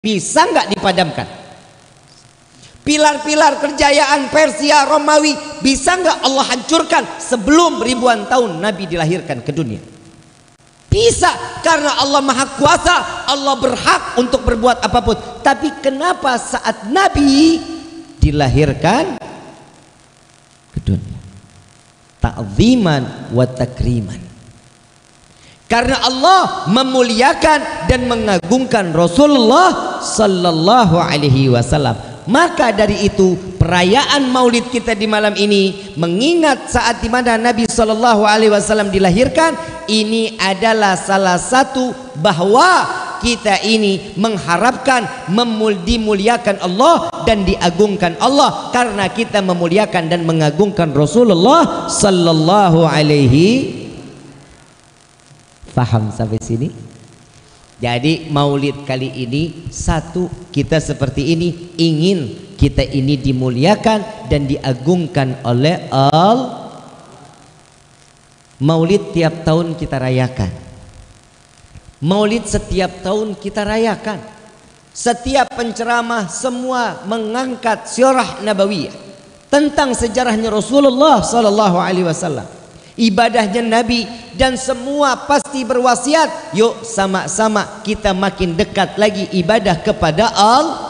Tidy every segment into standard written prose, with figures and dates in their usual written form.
bisa nggak dipadamkan? Pilar-pilar kejayaan Persia, Romawi bisa nggak Allah hancurkan sebelum ribuan tahun Nabi dilahirkan ke dunia? Bisa, karena Allah Maha Kuasa, Allah berhak untuk berbuat apapun. Tapi kenapa saat Nabi dilahirkan ke dunia? Ta'ziman wa takriman. Karena Allah memuliakan dan mengagungkan Rasulullah sallallahu alaihi wasallam. Maka dari itu perayaan Maulid kita di malam ini mengingat saat di mana Nabi sallallahu alaihi wasallam dilahirkan, ini adalah salah satu bahwa kita ini mengharapkan dimuliakan Allah dan diagungkan Allah karena kita memuliakan dan mengagungkan Rasulullah sallallahu alaihi. Paham sampai sini? Jadi Maulid kali ini satu, kita seperti ini ingin kita ini dimuliakan dan diagungkan oleh Allah. Maulid tiap tahun kita rayakan. Maulid setiap tahun kita rayakan. Setiap penceramah semua mengangkat sirah nabawiyah tentang sejarahnya Rasulullah sallallahu alaihi wasallam, ibadahnya Nabi, dan semua pasti berwasiat, yuk sama-sama kita makin dekat lagi ibadah kepada Allah.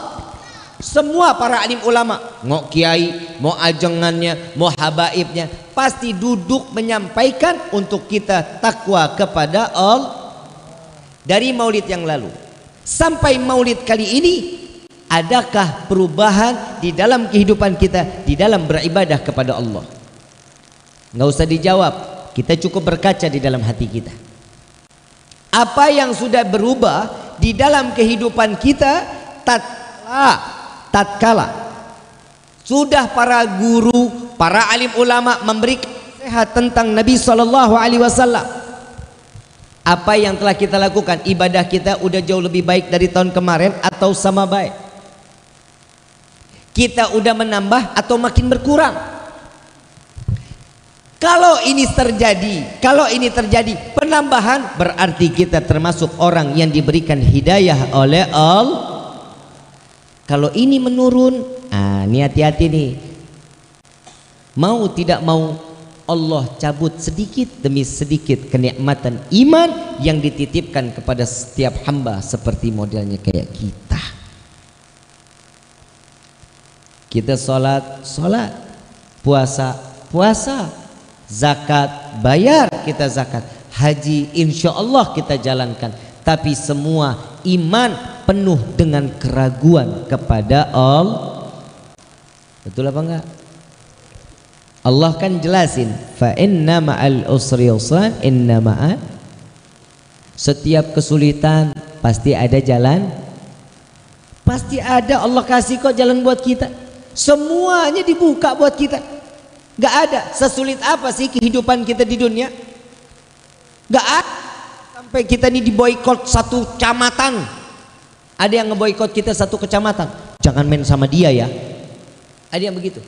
Semua para alim ulama, mau kiai, mau ajengannya, mau habaibnya, pasti duduk menyampaikan untuk kita takwa kepada Allah. Dari Maulid yang lalu sampai Maulid kali ini, adakah perubahan di dalam kehidupan kita di dalam beribadah kepada Allah? Nggak usah dijawab, kita cukup berkaca di dalam hati kita. Apa yang sudah berubah di dalam kehidupan kita tatkala sudah para guru, para alim ulama memberikan nasihat tentang Nabi sallallahu alaihi wasallam. Apa yang telah kita lakukan? Ibadah kita udah jauh lebih baik dari tahun kemarin atau sama baik? Kita udah menambah atau makin berkurang? Kalau ini terjadi penambahan, berarti kita termasuk orang yang diberikan hidayah oleh Allah. Kalau ini menurun, ini hati-hati nih. Mau tidak mau Allah cabut sedikit demi sedikit kenikmatan iman yang dititipkan kepada setiap hamba seperti modelnya kayak kita. Kita sholat, puasa, zakat, bayar kita zakat, haji insya Allah kita jalankan. Tapi semua iman penuh dengan keraguan kepada Allah. Betul apa enggak? Allah kan jelasin, fa inna ma'al usri yusran, inna ma'al. Setiap kesulitan pasti ada jalan. Pasti ada, Allah kasih kok jalan buat kita. Semuanya dibuka buat kita. Gak ada sesulit apa sih kehidupan kita di dunia? Gak ada. Sampai kita ini diboikot satu kecamatan. Ada yang ngeboikot kita satu kecamatan. Jangan main sama dia ya. Ada yang begitu.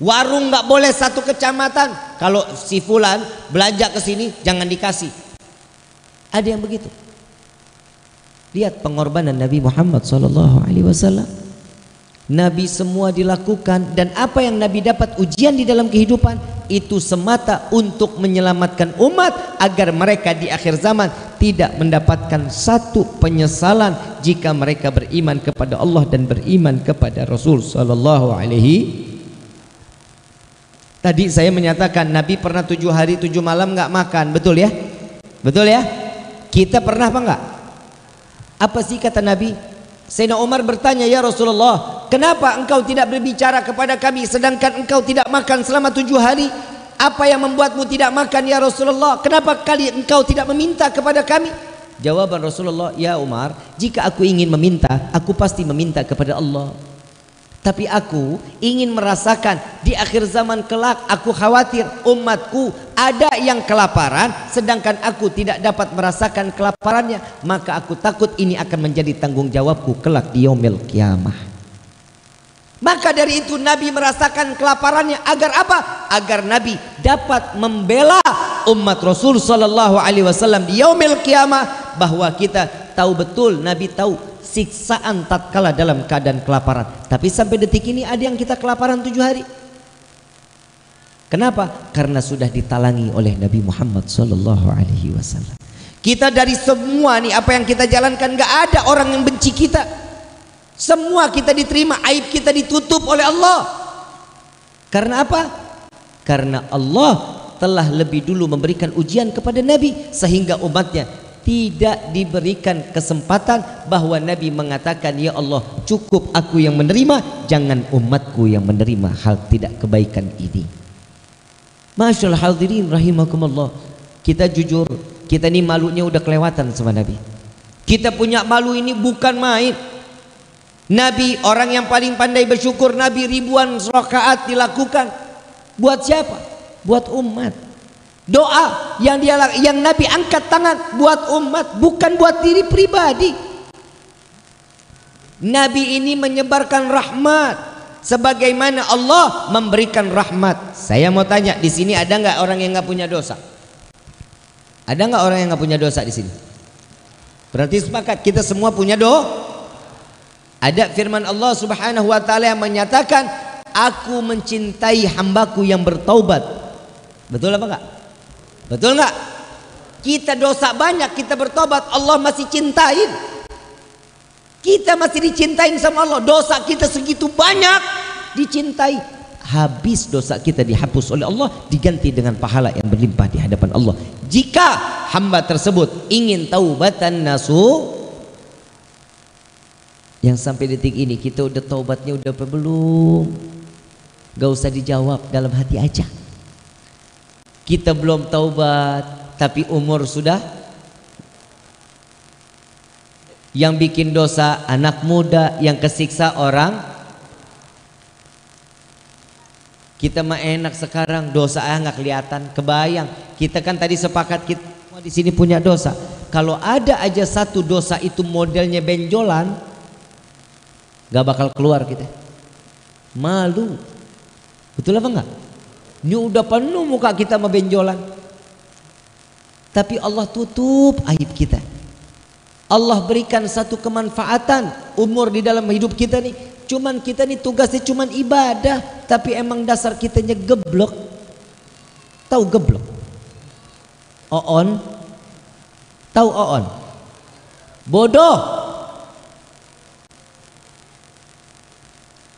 Warung nggak boleh satu kecamatan. Kalau si fulan belanja ke sini jangan dikasih. Ada yang begitu. Lihat pengorbanan Nabi Muhammad SAW. Nabi semua dilakukan, dan apa yang Nabi dapat ujian di dalam kehidupan itu semata untuk menyelamatkan umat agar mereka di akhir zaman tidak mendapatkan satu penyesalan jika mereka beriman kepada Allah dan beriman kepada Rasul Sallallahu Alaihi. Tadi saya menyatakan Nabi pernah 7 hari 7 malam nggak makan, betul ya? Betul ya? Kita pernah apa enggak? Apa sih kata Nabi? Sayyidina Umar bertanya, ya Rasulullah, kenapa engkau tidak berbicara kepada kami sedangkan engkau tidak makan selama 7 hari? Apa yang membuatmu tidak makan ya Rasulullah? Kenapa kali engkau tidak meminta kepada kami? Jawaban Rasulullah, ya Umar, jika aku ingin meminta, aku pasti meminta kepada Allah. Tapi aku ingin merasakan di akhir zaman kelak, aku khawatir umatku ada yang kelaparan sedangkan aku tidak dapat merasakan kelaparannya, maka aku takut ini akan menjadi tanggung jawabku kelak di yaumil qiyamah. Maka dari itu Nabi merasakan kelaparannya agar apa? Agar Nabi dapat membela umat Rasul sallallahu alaihi wasallam di yaumil qiyamah, bahwa kita tahu betul, Nabi tahu siksaan tatkala dalam keadaan kelaparan. Tapi sampai detik ini ada yang kita kelaparan 7 hari. Kenapa? Karena sudah ditalangi oleh Nabi Muhammad SAW. Kita dari semua nih apa yang kita jalankan, gak ada orang yang benci kita. Semua kita diterima, aib kita ditutup oleh Allah. Karena apa? Karena Allah telah lebih dulu memberikan ujian kepada Nabi, sehingga umatnya tidak diberikan kesempatan bahwa Nabi mengatakan, ya Allah cukup aku yang menerima, jangan umatku yang menerima hal tidak kebaikan ini. Masyaallah hadirin rahimakumullah. Kita jujur, kita ini malunya udah kelewatan sama Nabi. Kita punya malu ini bukan main. Nabi orang yang paling pandai bersyukur. Nabi ribuan rakaat dilakukan. Buat siapa? Buat umat. Doa yang Nabi angkat tangan buat umat, bukan buat diri pribadi. Nabi ini menyebarkan rahmat sebagaimana Allah memberikan rahmat. Saya mau tanya, di sini ada nggak orang yang nggak punya dosa? Ada nggak orang yang nggak punya dosa di sini? Berarti sepakat kita semua punya dosa. Ada firman Allah Subhanahu wa taala yang menyatakan, aku mencintai hambaku yang bertaubat. Betul apa enggak? Betul enggak? Kita dosa banyak, kita bertobat, Allah masih cintain. Kita masih dicintain sama Allah. Dosa kita segitu banyak, dicintai. Habis dosa kita dihapus oleh Allah, diganti dengan pahala yang berlimpah di hadapan Allah. Jika hamba tersebut ingin taubatan nasuh, yang sampai detik ini kita udah taubatnya udah apa belum? Gak usah dijawab, dalam hati aja. Kita belum taubat, tapi umur sudah. Yang bikin dosa anak muda, yang kesiksa orang. Kita mah enak sekarang, dosa nggak kelihatan, kebayang. Kita kan tadi sepakat kita semua di sini punya dosa. Kalau ada aja satu dosa itu modelnya benjolan, gak bakal keluar kita. Malu. Betul apa enggak? Ini udah penuh muka kita sama benjolan. Tapi Allah tutup aib kita. Allah berikan satu kemanfaatan umur di dalam hidup kita nih. Cuman kita nih tugasnya cuman ibadah, tapi emang dasar kitanya geblok. Tahu geblok? Oon? Tahu oon? Bodoh.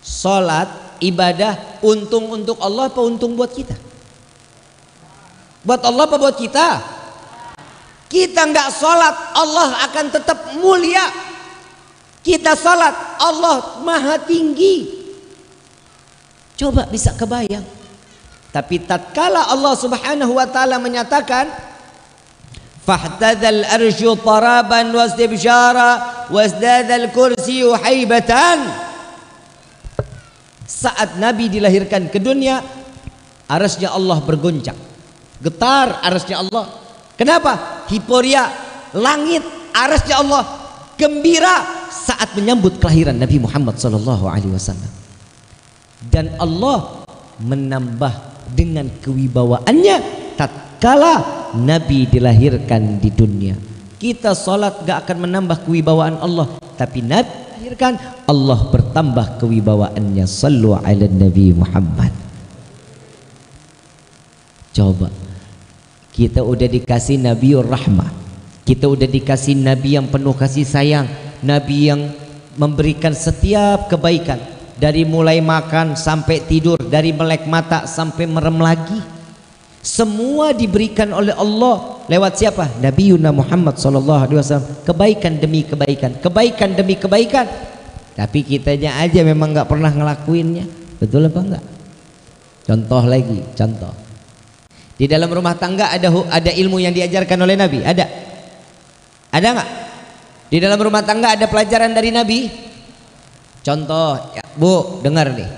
Salat ibadah untung untuk Allah apa untung buat kita? Buat Allah apa buat kita? Kita nggak sholat, Allah akan tetap mulia. Kita sholat, Allah maha tinggi. Coba bisa kebayang. Tapi tatkala Allah Subhanahu wa taala menyatakan, fahtadzal arsyu taraban wastibsyara wasdadzal kursiyyu haibatan. Saat Nabi dilahirkan ke dunia, arasnya Allah bergoncang, getar arasnya Allah. Kenapa? Hiporia, langit, arasnya Allah gembira saat menyambut kelahiran Nabi Muhammad SAW. Dan Allah menambah dengan kewibawaannya tatkala Nabi dilahirkan di dunia. Kita sholat gak akan menambah kewibawaan Allah, tapi Nabi dilahirkan, Allah bertambah kewibawaannya. Sallu ala Nabi Muhammad. Coba, kita udah dikasih Nabiur Rahmah, kita udah dikasih Nabi yang penuh kasih sayang, Nabi yang memberikan setiap kebaikan, dari mulai makan sampai tidur, dari melek mata sampai merem lagi, semua diberikan oleh Allah lewat siapa? Nabi Yuna Muhammad SAW. Kebaikan demi kebaikan, kebaikan demi kebaikan. Tapi kitanya aja memang nggak pernah ngelakuinnya. Betul apa enggak? Contoh lagi, contoh. Di dalam rumah tangga ada ilmu yang diajarkan oleh Nabi? Ada? Ada nggak? Di dalam rumah tangga ada pelajaran dari Nabi? Contoh, ya, Bu, dengar nih.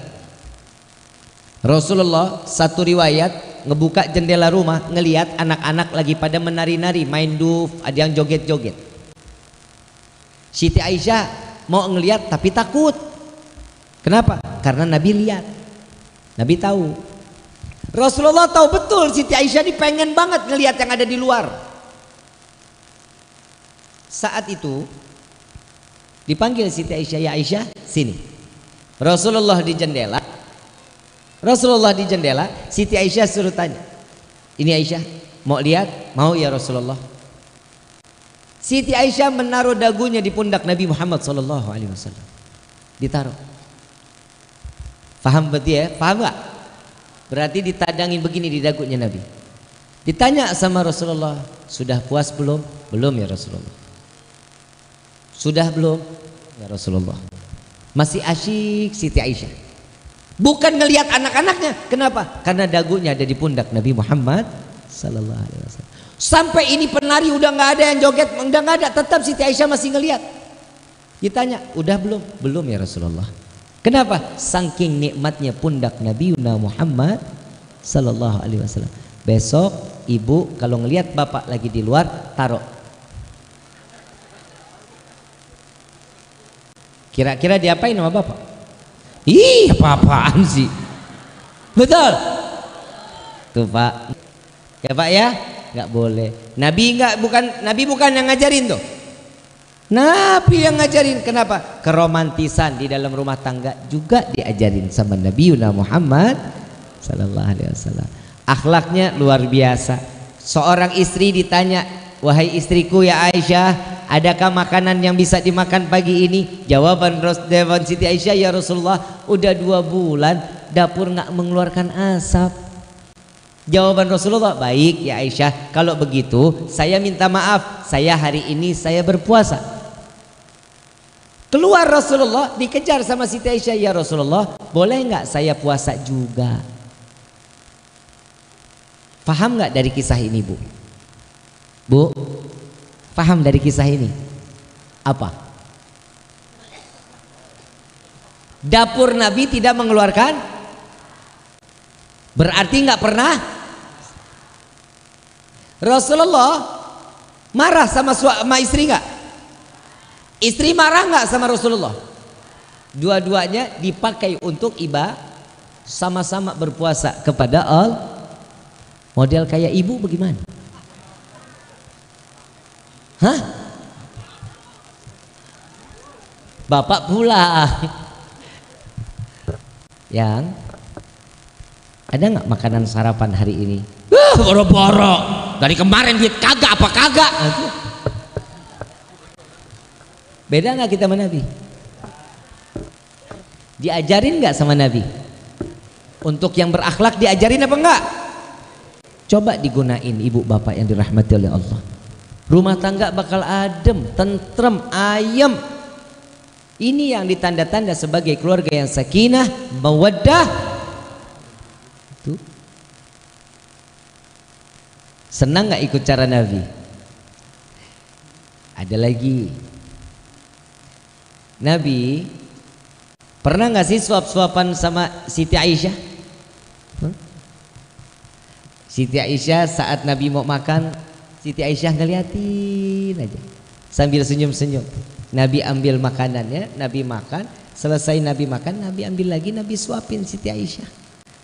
Rasulullah satu riwayat ngebuka jendela rumah, ngelihat anak-anak lagi pada menari-nari, main duf, ada yang joget-joget. Siti Aisyah mau ngelihat tapi takut. Kenapa? Karena Nabi lihat, Nabi tahu. Rasulullah tahu betul Siti Aisyah ini pengen banget ngelihat yang ada di luar. Saat itu dipanggil Siti Aisyah, ya Aisyah sini. Rasulullah di jendela. Siti Aisyah suruh tanya, ini Aisyah mau lihat? Mau ya Rasulullah. Siti Aisyah menaruh dagunya di pundak Nabi Muhammad SAW. Ditaruh. Paham berarti ya? Paham gak? Berarti ditadangin begini di dagunya Nabi. Ditanya sama Rasulullah, sudah puas belum? Belum ya Rasulullah. Sudah belum? Ya Rasulullah. Masih asyik Siti Aisyah. Bukan ngelihat anak-anaknya. Kenapa? Karena dagunya ada di pundak Nabi Muhammad sallallahu alaihi wasallam. Sampai ini penari udah nggak ada yang joget, udah nggak ada, tetap Siti Aisyah masih ngelihat. Ditanya, udah belum? Belum ya Rasulullah. Kenapa? Saking nikmatnya pundak Nabi Muhammad sallallahu alaihi wasallam. Besok ibu kalau ngelihat bapak lagi di luar, taruh. Kira-kira diapain sama bapak? Ih, apa-apaan sih? Betul? Tuh Pak. Ya Pak ya, nggak boleh. Nabi bukan yang ngajarin tuh. Nabi yang ngajarin. Kenapa? Keromantisan di dalam rumah tangga juga diajarin sama Nabi Muhammad sallallahu alaihi wasallam. Akhlaknya luar biasa. Seorang istri ditanya, wahai istriku ya Aisyah, adakah makanan yang bisa dimakan pagi ini? Jawaban Siti Aisyah, ya Rasulullah, udah 2 bulan dapur nggak mengeluarkan asap. Jawaban Rasulullah, baik ya Aisyah, kalau begitu saya minta maaf, saya hari ini saya berpuasa. Keluar Rasulullah, dikejar sama Siti Aisyah, ya Rasulullah, boleh nggak saya puasa juga? Paham nggak dari kisah ini Bu? Bu, paham dari kisah ini? Apa? Dapur Nabi tidak mengeluarkan, berarti nggak pernah. Rasulullah marah sama istri nggak? Istri marah nggak sama Rasulullah? Dua-duanya dipakai untuk ibadah, sama-sama berpuasa kepada Allah. Model kayak ibu bagaimana? Hah? Bapak pula yang ada nggak makanan sarapan hari ini? Boro-boro dari kemarin dia kagak apa kagak. Beda nggak kita sama Nabi? Diajarin nggak sama Nabi? Untuk yang berakhlak diajarin apa enggak? Coba digunain ibu bapak yang dirahmati oleh Allah. Rumah tangga bakal adem, tentrem, ayem. Ini yang ditanda-tanda sebagai keluarga yang sakinah, mawaddah. Tuh. Senang nggak ikut cara Nabi? Ada lagi. Nabi pernah nggak sih suap-suapan sama Siti Aisyah? Siti Aisyah saat Nabi mau makan, Siti Aisyah ngeliatin aja sambil senyum-senyum. Nabi ambil makanannya, Nabi makan, selesai Nabi makan, Nabi ambil lagi, Nabi suapin Siti Aisyah.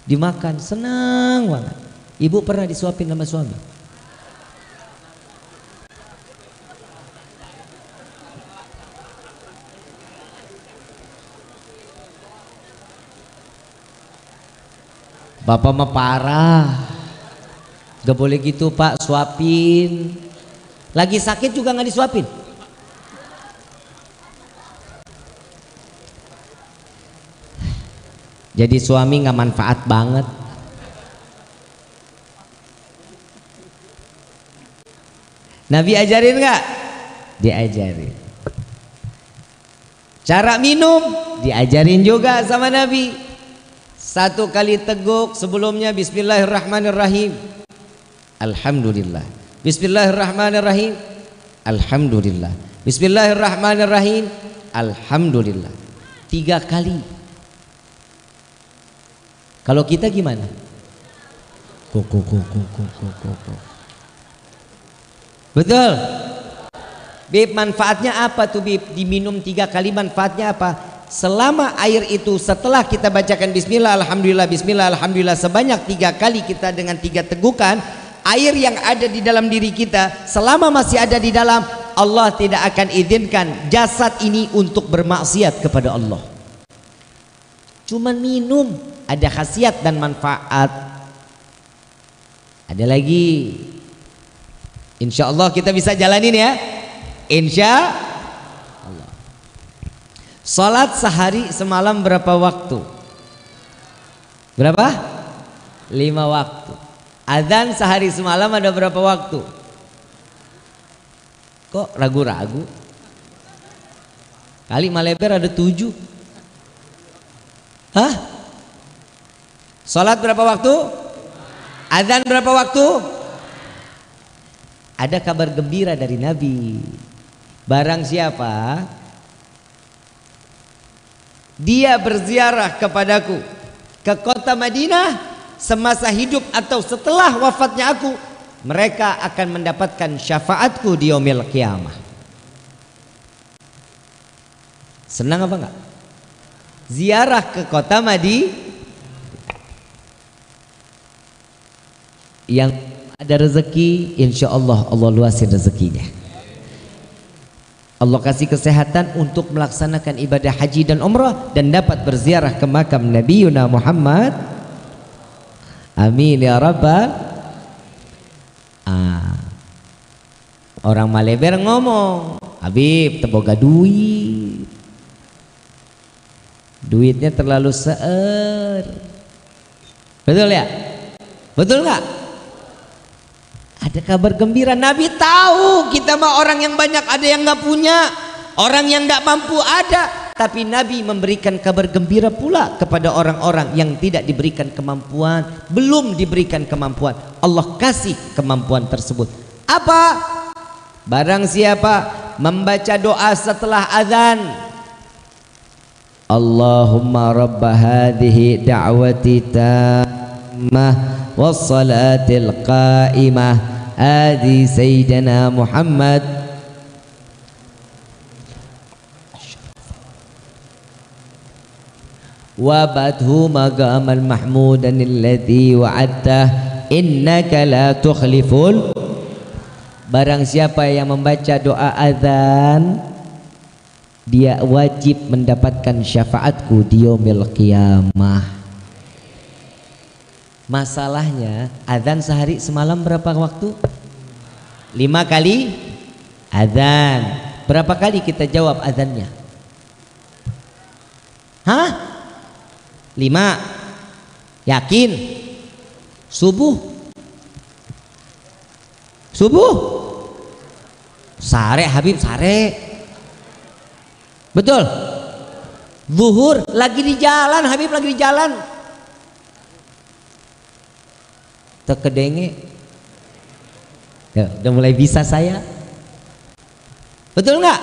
Dimakan, senang banget. Ibu pernah disuapin sama suami? Bapak mah parah. Gak boleh gitu Pak, suapin. Lagi sakit juga nggak disuapin. Jadi suami nggak manfaat banget. Nabi ajarin nggak? Diajarin. Cara minum diajarin juga sama Nabi. 1 kali teguk sebelumnya Bismillahirrahmanirrahim. Alhamdulillah. Bismillahirrahmanirrahim. Alhamdulillah. Bismillahirrahmanirrahim. Alhamdulillah. 3 kali. Kalau kita gimana? Betul. Bib, manfaatnya apa tuh Bib? Diminum 3 kali manfaatnya apa? Selama air itu setelah kita bacakan Bismillah, Alhamdulillah, Bismillah, Alhamdulillah sebanyak 3 kali kita dengan 3 tegukan, air yang ada di dalam diri kita selama masih ada di dalam, Allah tidak akan izinkan jasad ini untuk bermaksiat kepada Allah. Cuman minum, ada khasiat dan manfaat. Ada lagi, insya Allah kita bisa jalanin ya, insya Allah. Salat sehari semalam berapa waktu? Berapa? 5 waktu. Adzan sehari semalam ada berapa waktu? Kok ragu-ragu? Kali Maleber ada 7. Hah? Salat berapa waktu? Adzan berapa waktu? Ada kabar gembira dari Nabi. Barang siapa dia berziarah kepadaku ke kota Madinah semasa hidup atau setelah wafatnya aku, mereka akan mendapatkan syafaatku di yaumil qiyamah. Senang apa enggak? Ziarah ke kota Madinah. Yang ada rezeki, insya Allah Allah luasin rezekinya. Allah kasih kesehatan untuk melaksanakan ibadah haji dan umrah dan dapat berziarah ke makam Nabi Yuna Muhammad. Amin ya rabbal. Orang Maleber ngomong, Habib teboga duit, duitnya terlalu seer. Betul ya? Betul nggak? Ada kabar gembira, Nabi tahu kita mah orang yang banyak ada yang nggak punya, orang yang nggak mampu ada, tapi Nabi memberikan kabar gembira pula kepada orang-orang yang tidak diberikan kemampuan, belum diberikan kemampuan. Allah kasih kemampuan tersebut. Apa? Barang siapa membaca doa setelah azan, Allahumma rabba hadhihi da'wati tammah wassalatil qa'imah adi sayyidina Muhammad wabadhu maqamal mahmudan alladhi wa'adtah innaka la tukhliful. Barang siapa yang membaca doa azan, dia wajib mendapatkan syafaatku di yaumil qiyamah. Masalahnya azan sehari semalam berapa waktu? 5 kali azan. Berapa kali kita jawab azannya? Hah? 5. Yakin? Subuh? Subuh? Sare Habib, sare. Betul? Zuhur lagi di jalan, Habib lagi di jalan. Terkedenge. Ya, udah mulai bisa saya. Betul nggak?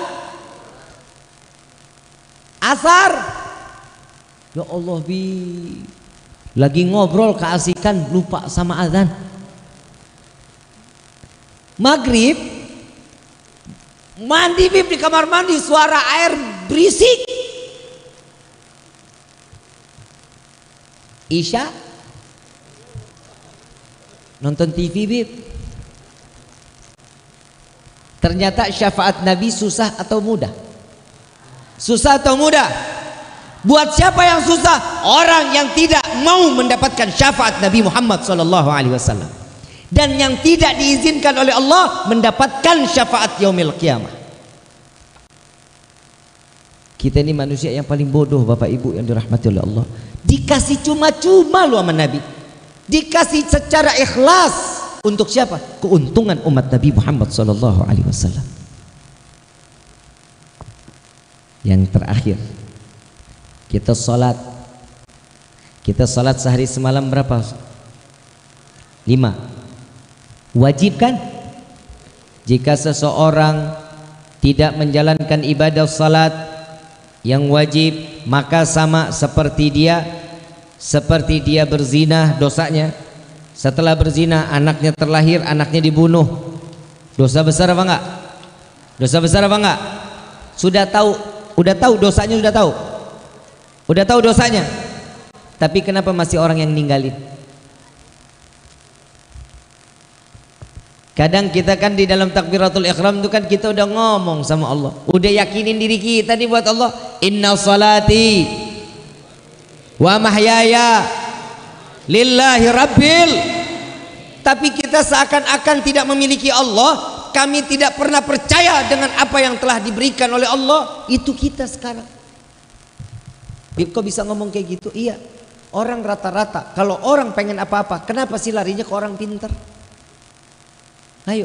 Asar. Ya Allah bi. Lagi ngobrol keasikan lupa sama azan. Maghrib mandi bib di kamar mandi, suara air berisik. Isya nonton TV bib. Ternyata syafaat Nabi susah atau mudah? Susah atau mudah? Buat siapa yang susah? Orang yang tidak mau mendapatkan syafaat Nabi Muhammad SAW. Dan yang tidak diizinkan oleh Allah mendapatkan syafaat yaumil qiyamah. Kita ini manusia yang paling bodoh, Bapak Ibu yang dirahmati oleh Allah. Dikasih cuma-cuma lu sama Nabi, dikasih secara ikhlas. Untuk siapa? Keuntungan umat Nabi Muhammad SAW. Yang terakhir, kita sholat. Kita sholat sehari semalam berapa? 5. Wajib kan? Jika seseorang tidak menjalankan ibadah salat yang wajib, maka sama seperti dia berzina dosanya. Setelah berzina anaknya terlahir, anaknya dibunuh. Dosa besar apa enggak? Dosa besar apa enggak? Sudah tahu dosanya, udah tahu dosanya, tapi kenapa masih orang yang ninggalin? Kadang kita kan di dalam takbiratul ihram itu kan kita udah ngomong sama Allah, udah yakinin diri kita nih buat Allah, inna salati wa mahyaya lillahi rabbil. Tapi kita seakan-akan tidak memiliki Allah. Kami tidak pernah percaya dengan apa yang telah diberikan oleh Allah. Itu kita sekarang. Kok bisa ngomong kayak gitu? Iya, orang rata-rata kalau orang pengen apa-apa, kenapa sih larinya ke orang pintar? Ayo,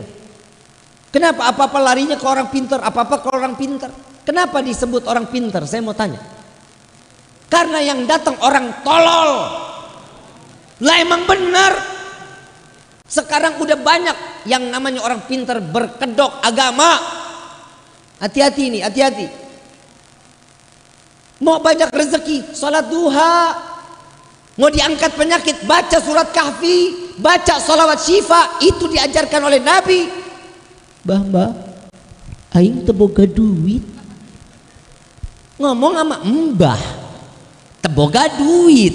kenapa apa-apa larinya ke orang pintar, apa-apa ke orang pintar? Kenapa disebut orang pintar? Saya mau tanya. Karena yang datang orang tolol. Lah emang benar. Sekarang udah banyak yang namanya orang pintar berkedok agama. Hati-hati ini, hati-hati. Mau banyak rezeki, salat duha. Mau diangkat penyakit, baca surat kahfi, baca salawat syifa. Itu diajarkan oleh Nabi. Mbah, aing teboga duit. Ngomong sama mbah, teboga duit.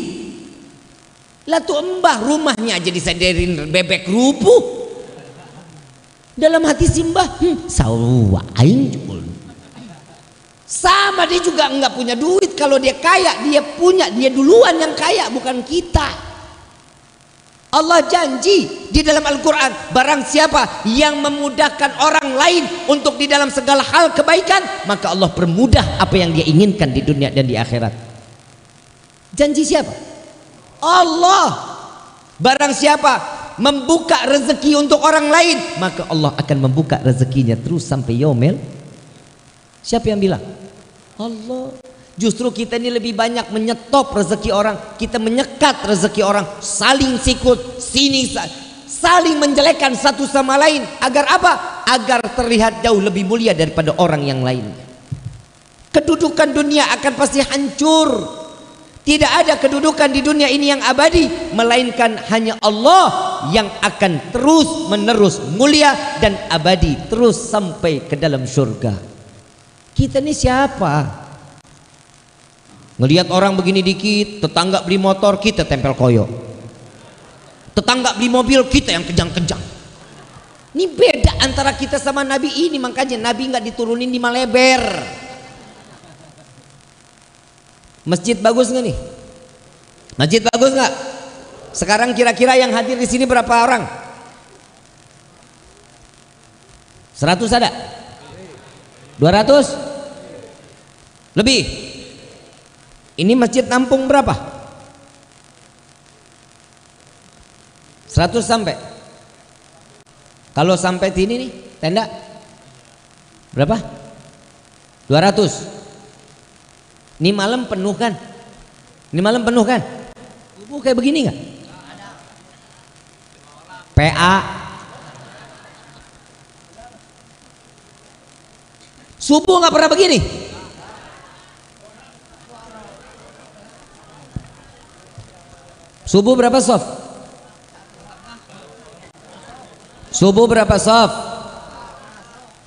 Lah tuh mbah rumahnya aja disediain bebek rupuh. Dalam hati si mbah, sawa aing jul. Sama, dia juga enggak punya duit. Kalau dia kaya, dia punya, dia duluan yang kaya, bukan kita. Allah janji di dalam Al-Quran, barang siapa yang memudahkan orang lain untuk di dalam segala hal kebaikan, maka Allah permudah apa yang dia inginkan di dunia dan di akhirat. Janji siapa? Allah. Barang siapa membuka rezeki untuk orang lain, maka Allah akan membuka rezekinya terus sampai yaumil. Siapa yang bilang? Allah. Justru kita ini lebih banyak menyetop rezeki orang, kita menyekat rezeki orang, saling sikut, saling menjelekkan satu sama lain. Agar apa? Agar terlihat jauh lebih mulia daripada orang yang lain. Kedudukan dunia akan pasti hancur. Tidak ada kedudukan di dunia ini yang abadi, melainkan hanya Allah yang akan terus menerus mulia dan abadi terus sampai ke dalam surga. Kita ini siapa? Ngelihat orang begini dikit, tetangga beli motor, kita tempel koyo. Tetangga beli mobil, kita yang kejang-kejang. Ini beda antara kita sama Nabi ini. Makanya Nabi nggak diturunin di Maleber. Masjid bagus nggak nih? Masjid bagus nggak? Sekarang kira-kira yang hadir di sini berapa orang? 100 ada? 200? Lebih. Ini masjid nampung berapa? 100 sampai. Kalau sampai sini nih tenda berapa? 200. Ini malam penuh kan? Ini malam penuh kan? Subuh kayak begini nggak? PA. Subuh nggak pernah begini. Subuh berapa sof? Subuh berapa sof?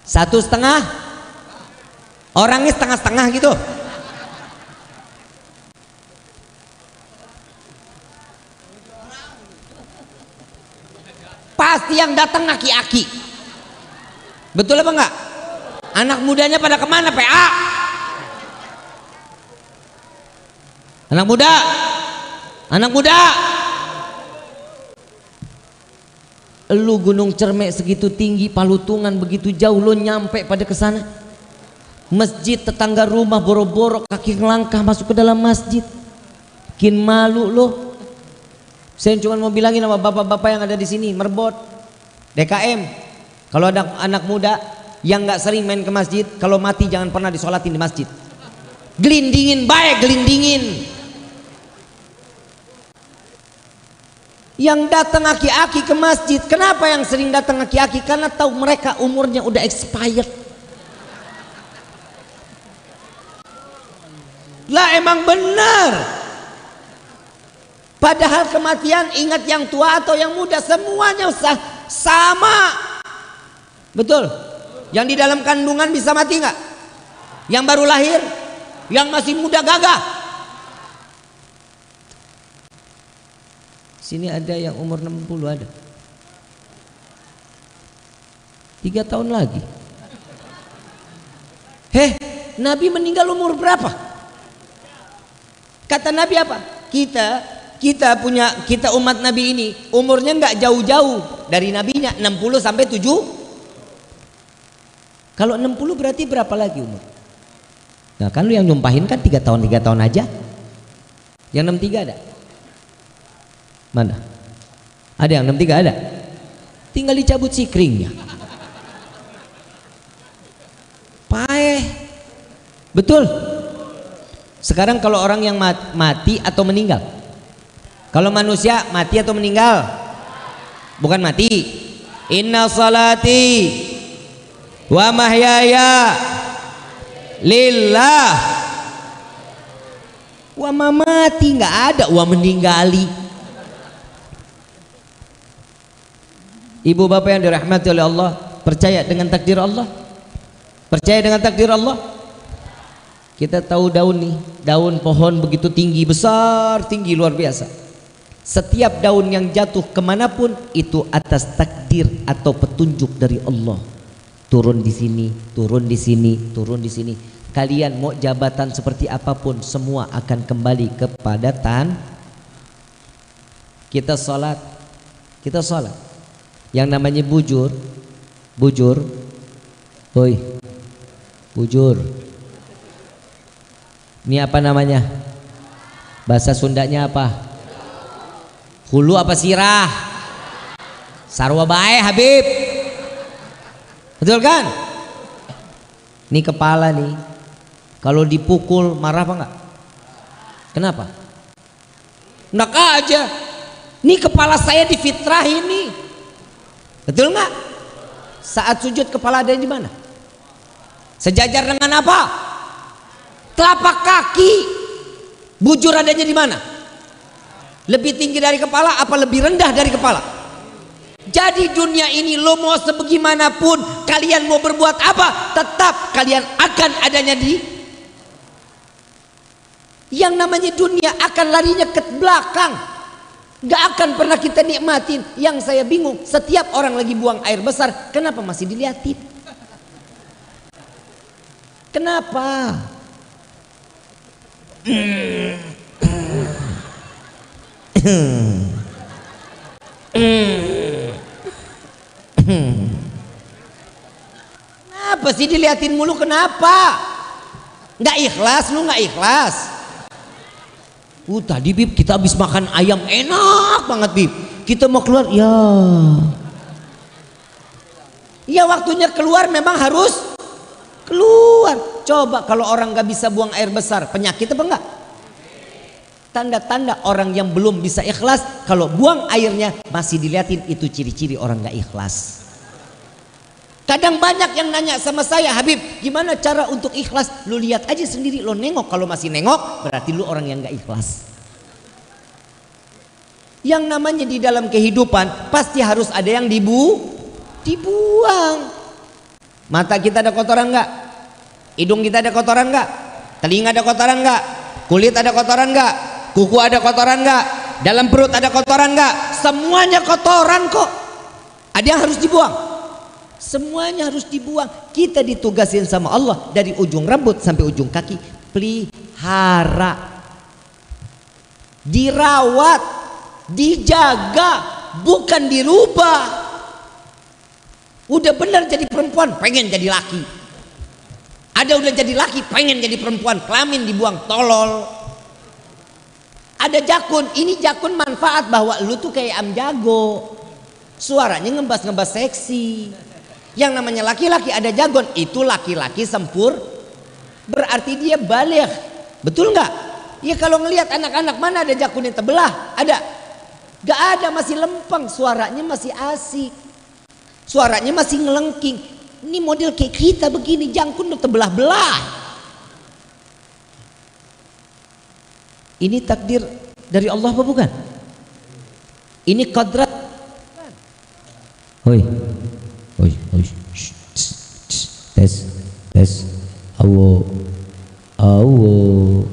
1,5. Orangnya setengah-setengah gitu. Pasti yang datang aki-aki. Betul apa enggak? Anak mudanya pada kemana? PA. Anak muda. Anak muda. Lu Gunung Cermek segitu tinggi, Palutungan begitu jauh, lu nyampe pada ke sana. Masjid tetangga rumah boro-boro kaki ngelangkah masuk ke dalam masjid. Bikin malu lu. Saya cuma mau bilangin sama bapak-bapak yang ada di sini, Merbot, DKM, kalau ada anak muda yang nggak sering main ke masjid, kalau mati jangan pernah disolatin di masjid. Gelindingin baik, gelindingin. Yang datang aki-aki ke masjid, kenapa yang sering datang aki-aki? Karena tahu mereka umurnya udah expired. Lah emang benar. Padahal kematian, ingat yang tua atau yang muda, semuanya sama. Betul? Yang di dalam kandungan bisa mati nggak? Yang baru lahir? Yang masih muda gagah? Sini ada yang umur 60 ada. 3 tahun lagi. Nabi meninggal umur berapa? Kata Nabi apa? Kita umat Nabi ini umurnya nggak jauh-jauh dari nabinya, 60 sampai 7. Kalau 60 berarti berapa lagi umur? Nah kan lu yang nyumpahin kan 3 tahun aja. Yang 63 ada? Mana? Ada yang 63 ada? Tinggal dicabut sikringnya. Paeh. Betul. Sekarang kalau orang yang mati atau meninggal? Kalau manusia mati atau meninggal? Bukan mati. Inna salati wa mahyaya lillah wa mamati, nggak ada wa meninggali. Ibu bapak yang dirahmati oleh Allah, percaya dengan takdir Allah? Percaya dengan takdir Allah? Kita tahu daun nih, daun pohon begitu tinggi, besar, tinggi, luar biasa. Setiap daun yang jatuh kemanapun itu atas takdir atau petunjuk dari Allah. Turun di sini, turun di sini, turun di sini. Kalian mau jabatan seperti apapun, semua akan kembali kepada kita sholat. Kita sholat. Yang namanya bujur, hoi, bujur. Ini apa namanya? Bahasa Sundanya apa? Hulu apa sirah? Sarwa bae Habib. Betul kan? Ini kepala nih. Kalau dipukul marah apa enggak? Kenapa? Enak aja. Ini kepala saya difitrahin nih. Betul enggak? Saat sujud kepala ada di mana? Sejajar dengan apa? Telapak kaki. Bujur adanya di mana? Lebih tinggi dari kepala apa lebih rendah dari kepala? Jadi dunia ini lo mau sebagaimanapun, kalian mau berbuat apa, tetap kalian akan adanya di yang namanya dunia, akan larinya ke belakang. Gak akan pernah kita nikmatin. Yang saya bingung, setiap orang lagi buang air besar, kenapa masih diliatin? Kenapa? Kenapa sih diliatin mulu? Kenapa? Nggak ikhlas, lu nggak ikhlas. Tadi Bib kita habis makan ayam enak banget Bib. Kita mau keluar, ya waktunya keluar memang harus keluar. Coba kalau orang nggak bisa buang air besar, penyakit apa enggak? Tanda-tanda orang yang belum bisa ikhlas, kalau buang airnya masih dilihatin, itu ciri-ciri orang nggak ikhlas. Kadang banyak yang nanya sama saya, Habib gimana cara untuk ikhlas? Lu lihat aja sendiri, lo nengok. Kalau masih nengok berarti lu orang yang nggak ikhlas. Yang namanya di dalam kehidupan pasti harus ada yang dibuang. Mata kita ada kotoran nggak? Hidung kita ada kotoran nggak? Telinga ada kotoran nggak? Kulit ada kotoran nggak? Kuku ada kotoran nggak? Dalam perut ada kotoran nggak? Semuanya kotoran kok. Ada yang harus dibuang. Semuanya harus dibuang. Kita ditugasin sama Allah dari ujung rambut sampai ujung kaki, pelihara, dirawat, dijaga, bukan dirubah. Udah benar jadi perempuan, pengen jadi laki. Ada udah jadi laki, pengen jadi perempuan, kelamin dibuang, tolol. Ada jakun, ini jakun manfaat bahwa lu tuh kayak am jago, suaranya ngebas-ngebas seksi. Yang namanya laki-laki ada jagon, itu laki-laki sempur, berarti dia baligh. Betul nggak? Ya kalau ngelihat anak-anak mana ada jakun yang terbelah? Ada? Gak ada, masih lempeng, suaranya masih asik, suaranya masih ngelengking. Ini model kayak kita begini, jangkun udah terbelah-belah. Ini takdir dari Allah apa bukan? Ini kodrat. Hoi, hoi, hoi, tes, awo, awo.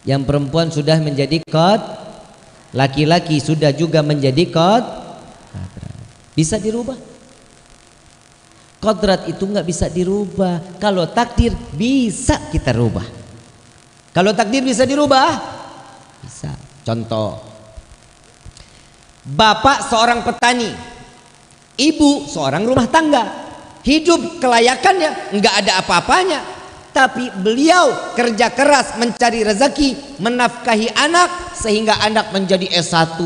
Yang perempuan sudah menjadi kod, laki-laki sudah juga menjadi Bisa dirubah? Kodrat itu nggak bisa dirubah. Kalau takdir bisa kita rubah. Kalau takdir bisa dirubah, bisa. Contoh, bapak seorang petani, ibu seorang rumah tangga, hidup kelayakannya nggak ada apa-apanya, tapi beliau kerja keras mencari rezeki, menafkahi anak sehingga anak menjadi S1,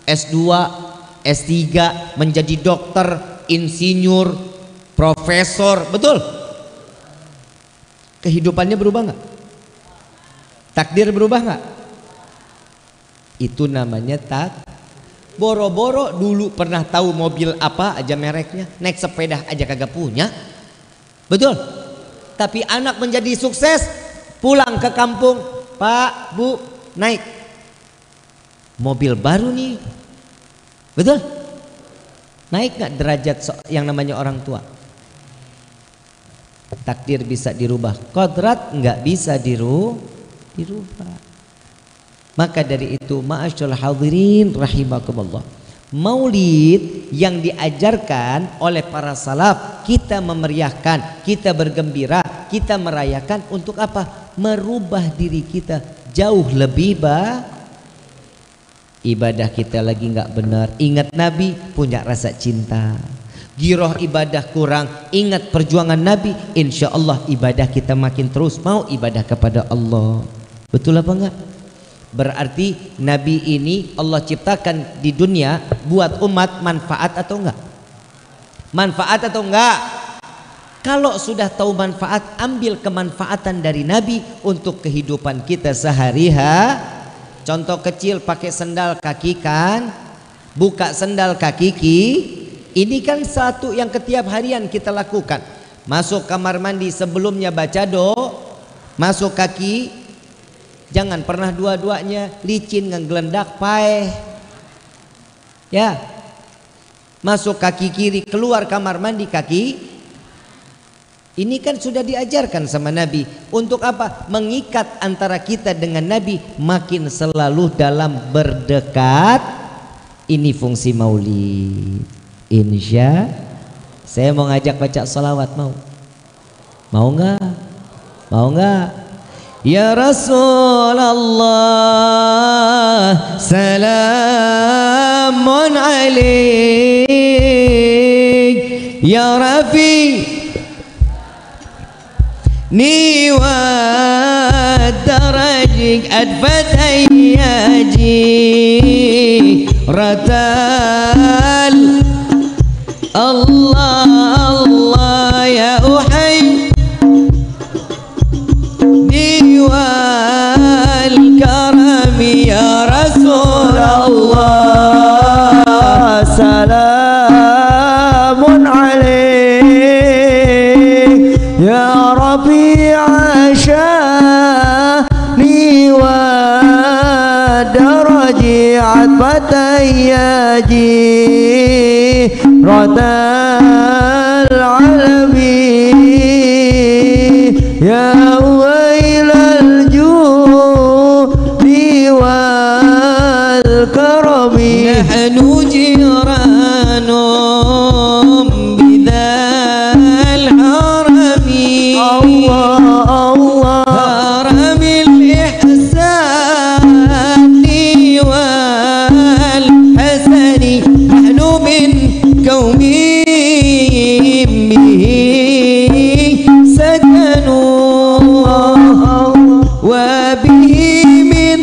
S2, S3, menjadi dokter, insinyur, profesor, betul? Kehidupannya berubah nggak? Takdir berubah nggak? Itu namanya boro-boro dulu pernah tahu mobil apa aja mereknya, naik sepeda aja kagak punya, betul? Tapi anak menjadi sukses, pulang ke kampung, Pak, Bu, naik mobil baru nih, betul? Naik nggak derajat yang namanya orang tua? Takdir bisa dirubah, kodrat nggak bisa dirubah. Maka dari itu, ma'asyiral hadirin rahimakumullah, maulid yang diajarkan oleh para salaf, kita memeriahkan, kita bergembira, kita merayakan untuk apa? Merubah diri kita jauh lebih ibadah kita lagi nggak benar, ingat Nabi, punya rasa cinta. Giroh ibadah kurang, ingat perjuangan Nabi, insya Allah ibadah kita makin terus mau ibadah kepada Allah. Betul apa enggak? Berarti Nabi ini Allah ciptakan di dunia buat umat manfaat atau enggak? Manfaat atau enggak? Kalau sudah tahu manfaat, ambil kemanfaatan dari Nabi untuk kehidupan kita sehari-hari. Contoh kecil, pakai sendal kaki kan, buka sendal kaki ini kan satu yang ketiap harian kita lakukan. Masuk kamar mandi sebelumnya baca doa, masuk kaki. Jangan pernah dua-duanya licin ngeglendak paeh. Ya. Masuk kaki kiri, keluar kamar mandi kaki. Ini kan sudah diajarkan sama Nabi. Untuk apa? Mengikat antara kita dengan Nabi makin selalu dalam berdekat. Ini fungsi maulid. Insya saya mau ngajak baca salawat, mau? Mau nggak? Mau nggak? Ya Rasulullah, salamun alaik, ya Rafi ni wa darajik adfat ayyaji ratal Allah Allah ya uhay wal karami ya Rasulullah, salamun alaik ya Rabi'a sya'ni wa daraji'at batayyaji radal alami ya نحن جيران بذا الحرم الله حرم الإحسان والحسن نحن من قوم به سكنوا وبه من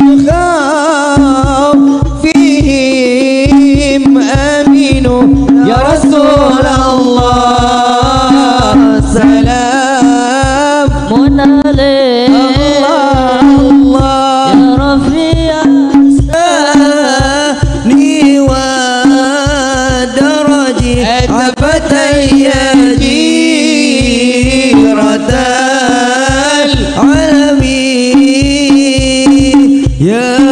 ya Rasulullah, salamun alaik Allah ya Rafi'a ni wa daraji abatayyaji radal alami ya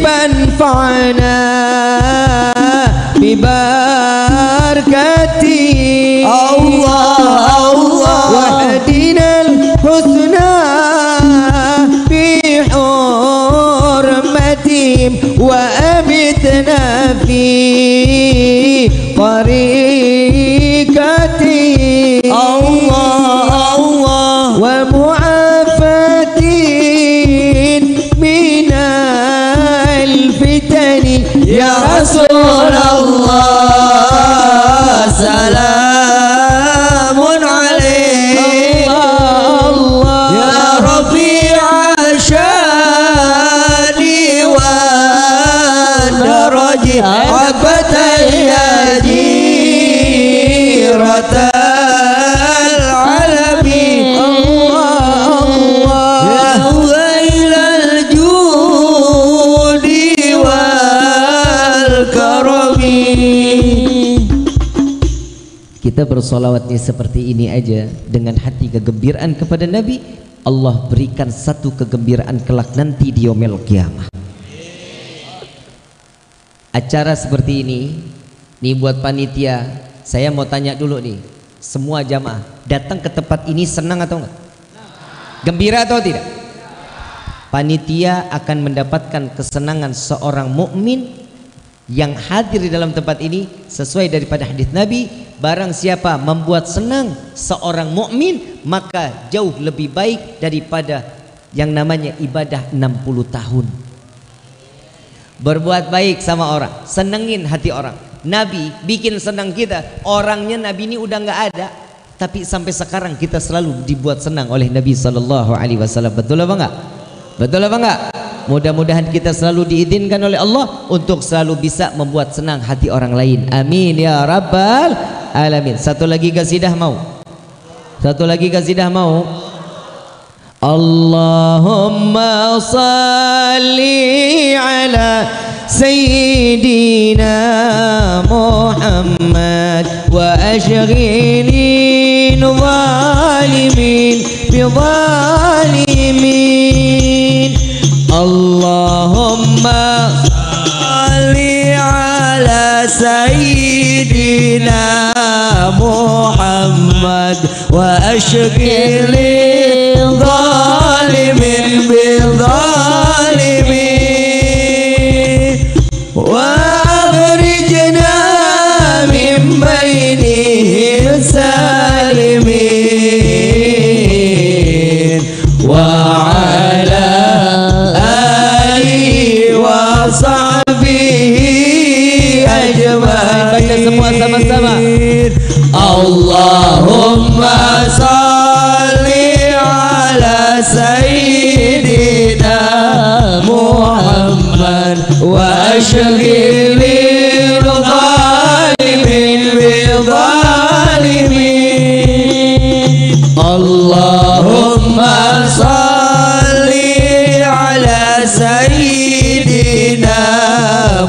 فانفعنا ببركته الله واهدنا الحسنى بحسن في طريقتي الله الله ومعافاة من الفتن يا رسول الله سلام عليك يا رفيع شاني والدرج عفة يا جيرة العالم الله يا ويل الجود والكرم. Kita bersolawatnya seperti ini aja dengan hati kegembiraan kepada Nabi, Allah berikan satu kegembiraan kelak nanti di yaumil qiyamah. Acara seperti ini nih buat panitia, saya mau tanya dulu nih, semua jamaah datang ke tempat ini senang atau enggak? Gembira atau tidak? Panitia akan mendapatkan kesenangan seorang mukmin yang hadir di dalam tempat ini sesuai daripada hadis Nabi, barang siapa membuat senang seorang mukmin maka jauh lebih baik daripada yang namanya ibadah 60 tahun. Berbuat baik sama orang, senengin hati orang. Nabi bikin senang kita, orangnya Nabi ini udah nggak ada, tapi sampai sekarang kita selalu dibuat senang oleh Nabi Sallallahu Alaihi Wasallam. Betul apa enggak? Betul apa enggak? Mudah-mudahan kita selalu diizinkan oleh Allah untuk selalu bisa membuat senang hati orang lain. Amin ya Rabbal Alamin. Satu lagi qasidah mau? Satu lagi qasidah mau? Allahumma salli ala Sayyidina Muhammad wa ashghilin zalimin bi zalimin. Allahumma salli ala Sayyidina Muhammad wa ashghilin zalimin bi zalimin wa akhrijna min bainihim salimin wa ala alihi wa sahbihi ajma'in. Baca semua sama-sama. Allahumma salli ala Sayyidina Muhammad wa ashghilil zalimin bil zalimin. Allahumma salli ala Sayyidina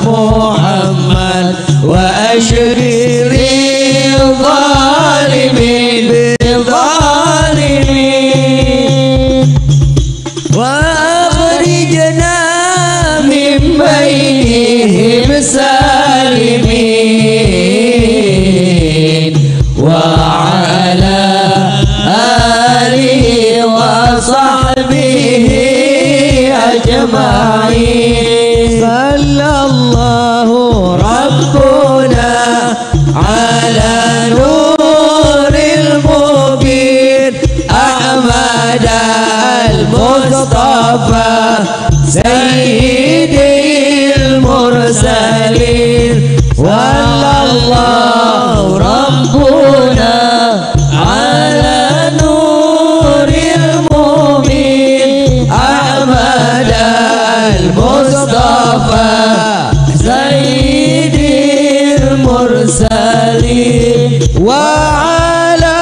Muhammad wa ashghilil zalimin bil zalimin wa akhrijna min bainihim salimin wa ala alihi wa sahbihi ajma'in. Sallallahu rabbuna ala nuril mubin Ahmad al-Mustafa sayyidil mursalin. Wallahu rabbuna ala nuril mubin Ahmad al-Mustafa sayyidil mursalin wa ala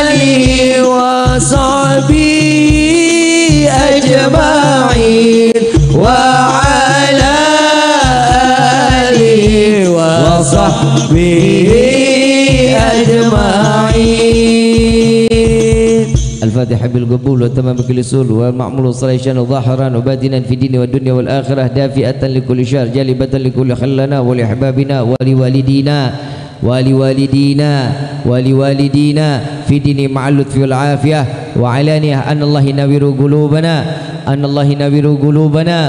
alihi wa sahbihi ajma'in wa ala alihi wa sahbihi ajma'in. Al-Fatihah bil qabul wa tamam bil usul wal ma'mul salihatan zahiran wa batinan fi dini wad dunya wal akhirah dafi'atan li kulli syarr jalibatan li kulli khallana wa li ahbabina wa li walidina fi dini ma'al lutfi wal afiyah wa alaniyah an Allah nawiru qulubana anallahu nawiru qulubana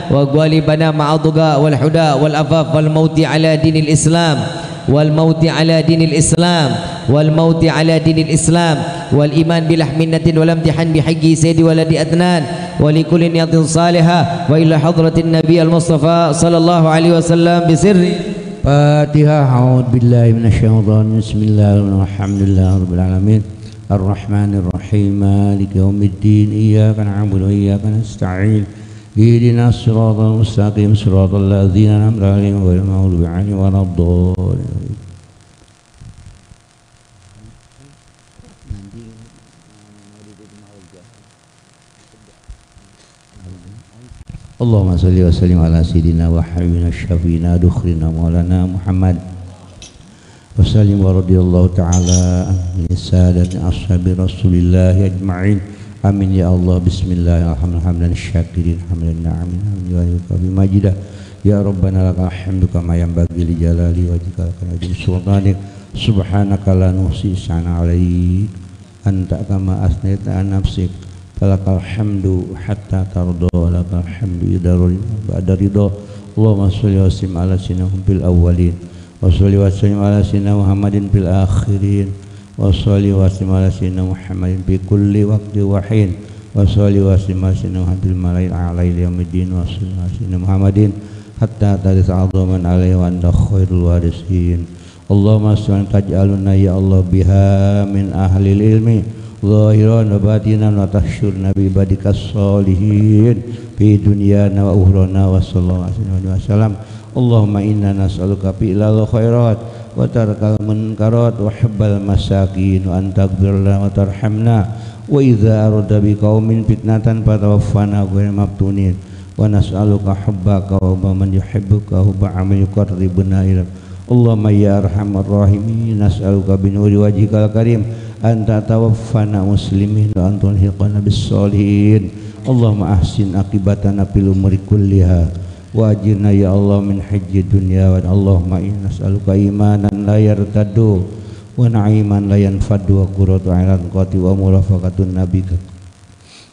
wa ghalibana ma'adhuga wal huda wal afaf wal mauti ala dinil Islam wal mauti ala dinil Islam wal mauti ala dinil Islam wal iman bilah minnatin wal imtihan bihaqi sayyidi waladi adnan wa likulli niyatin salihah wa ila hadratin nabiy al mustafa sallallahu alaihi wasallam bisirri Fatihah. A'udzu billahi minasyaitonir rajim. Bismillahirrahmanirrahim. Alhamdulillahirabbil alamin. Arrahmanirrahim. Maliki yaumiddin. Iyyaka na'budu wa iyyaka nasta'in. Ihdinas siratal mustaqim. Siratal ladzina an'amta 'alaihim ghairil maghdubi 'alaihim waladdallin. Allahumma salli wa sallim ala sayyidina wa habibina syafiina dukhrina maulana Muhammad wa sallim wa radiyallahu ta'ala an sadati ashabi rasulillah ajma'in. Amin ya Allah. Bismillah. Alhamdulillah syakirin hamdan na'amin wa yukabi majidah ya rabbana lakal hamdu kama yanbaghi li jalali wajhika wa sultanik. Subhanaka la nuhsi sana alaik anta kama asnaita an nafsik falakal hamdu hatta tardo walakal hamdu idarul ba'da ridho. Allahumma sholli wa sallim ala sayyidina fil awwalin wa sholli wa sallim ala sayyidina Muhammadin fil akhirin wa sholli wa sallim ala sayyidina Muhammadin fi kulli waqti wa hin wa sholli wa sallim ala sayyidina Muhammadin fil mala'il a'la ila yaumiddin wa sholli ala sayyidina Muhammadin hatta taris a'dhaman alaihi wa anta khairul warisin. Allahumma sholli taj'aluna ya Allah biha min ahlil ilmi zahiran wa batinan wa tahsyurna bi ibadikas sholihin fi dunyana wa ukhrana wa sallallahu alaihi wasallam. Allahumma inna nas'aluka fi'lal khairat wa tarkal munkarat wa hubbal masakin wa an taghfir lana wa tarhamna wa idza arada bi qaumin fitnatan fatawaffana ghayra maftunin wa nas'aluka hubbaka wa man yuhibbuka hubba amal yuqarribuna ila. Allahumma ya arhamar rahimin nas'aluka bi nuri wajhikal karim anta tawaffana muslimin wa antul hiqana bis solihin. Allahumma ahsin akibatana fil umuri kulliha wa ajirna ya Allah min haji dunya wa Allahumma inna nas'aluka imanan la yartaddu wa na'iman la yanfadu wa qurratu a'yun qati wa murafaqatun nabika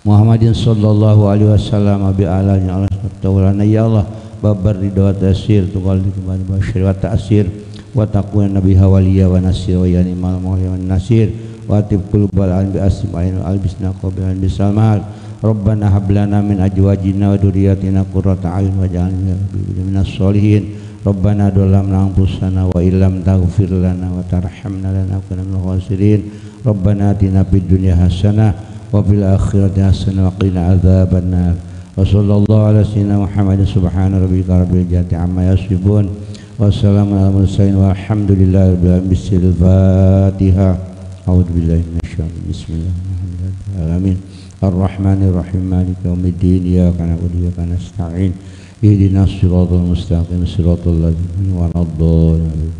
Muhammadin sallallahu alaihi wasallam bi alani Allah ta'ala ya Allah babar ridha wa tasir tuqal kembali basyir wa ta'sir wa taqwa nabi hawaliya wa nasir wa yani mal mawliya wa nasir wa atib qulubal alim bi asma'in albisna qabilan bisalmal. Rabbana hab lana min azwajina wa dhurriyyatina qurrata a'yun waj'alna minas sholihin. Rabbana dhalamna anfusana wa illam taghfir lana wa tarhamna lanakunanna minal khasirin. Rabbana atina fid dunya hasanah wa fil akhirati hasanah wa qina adzabannar. Wa sallallahu ala sayyidina Muhammadin subhana rabbika rabbil izzati amma yasifun wa salamun alal mursalin walhamdulillahi rabbil alamin. Bismillahirrahmanirrahim. A'udzu billahi minasyaitonir rajim. Bismillahirrahmanirrahim. Ar-Rahmanir-Rahim. Maliki yaumiddin. Iyyaka na'budu wa iyyaka nasta'in. Ihdinas siratal mustaqim. Siratal ladzina an'amta 'alaihim.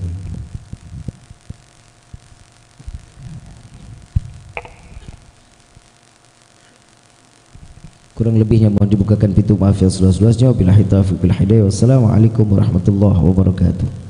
Kurang lebihnya mohon dibukakan pintu maaf yang seluas-luasnya. Wabillahi taufiq wal hidayah. Wassalamualaikum warahmatullahi wabarakatuh.